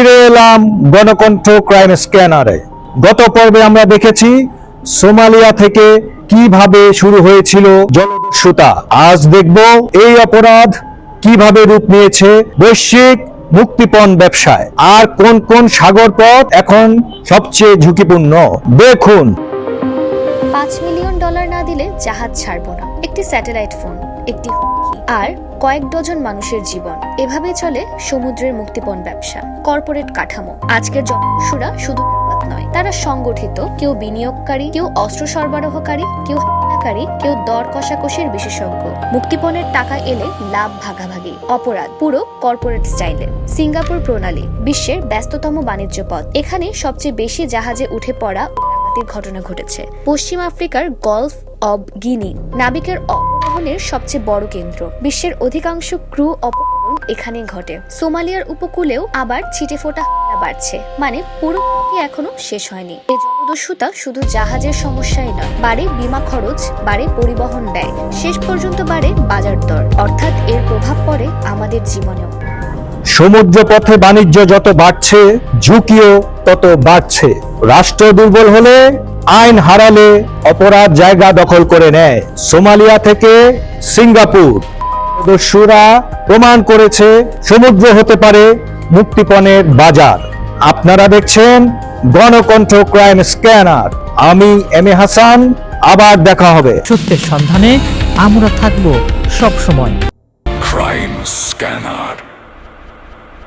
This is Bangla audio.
ফিরে এলাম গণকণ্ঠ ক্রাইম স্ক্যানারে। গত পর্বে আমরা দেখেছি সোমালিয়া থেকে কিভাবে শুরু হয়েছিল জলদস্যুতা। আজ দেখব এই অপরাধ কিভাবে রূপ নিয়েছে বৈশ্বিক মুক্তিপণ ব্যবসায়, আর কোন কোন সাগর পথ এখন সবচেয়ে ঝুঁকিপূর্ণ। দেখুন। $5 মিলিয়ন না দিলে জাহাজ ছাড়বো না, একটি স্যাটেলাইট ফোন, একটি হুমকি, আর কয়েক ডজন মানুষের জীবন। এভাবেই চলে সমুদ্রের মুক্তিপণ ব্যবসা। কর্পোরেট কাঠামো। আজকের জনসুরা শুধু নয়, তারা সংগঠিত। কেউ বিনিয়োগকারী, কেউ অস্ত্র সরবরাহকারী, কেউ হামলাকারী, কেউ দর কষাকষির বিশেষজ্ঞ। মুক্তিপণের টাকা এলে লাভ ভাগাভাগি। অপরাধ পুরো কর্পোরেট স্টাইলে। সিঙ্গাপুর প্রণালী বিশ্বের ব্যস্ততম বাণিজ্য পথ। এখানে সবচেয়ে বেশি জাহাজে উঠে পড়া ঘটনা ঘটেছে। পশ্চিম আফ্রিকার গলফ অব গিনি নাবিকের অপহরণের সবচেয়ে বড় কেন্দ্র। বিশ্বের অধিকাংশ ক্রু অপহরণ এখানে ঘটে। সোমালিয়ার উপকূলেও আবার ছিটেফোঁটা হামলা বাড়ছে, মানে পুরো এখনো শেষ হয়নি। এই জলদস্যুতা শুধু জাহাজের সমস্যাই নয়, বাড়ে বিমা খরচ, বাড়ে পরিবহন ব্যয়, শেষ পর্যন্ত বাড়ে বাজার দর। অর্থাৎ এর প্রভাব পড়ে আমাদের জীবনেও। সমুদ্র পথে বাণিজ্য যত বাড়ছে, ঝুঁকিও তত বাড়ছে। রাষ্ট্র দুর্বল হলে, আইন হারালে অপরাধ জায়গা দখল করে নেয়। সোমালিয়া থেকে সিঙ্গাপুর দস্যুরা প্রমাণ করেছে সমুদ্র হতে পারে মুক্তিপণের বাজার। আপনারা দেখছেন গণকণ্ঠ ক্রাইম স্ক্যানার। আমি এম এ হাসান। আবার দেখা হবে। সত্যের সন্ধানে আমরা থাকবো সব সময়। Crime scanner.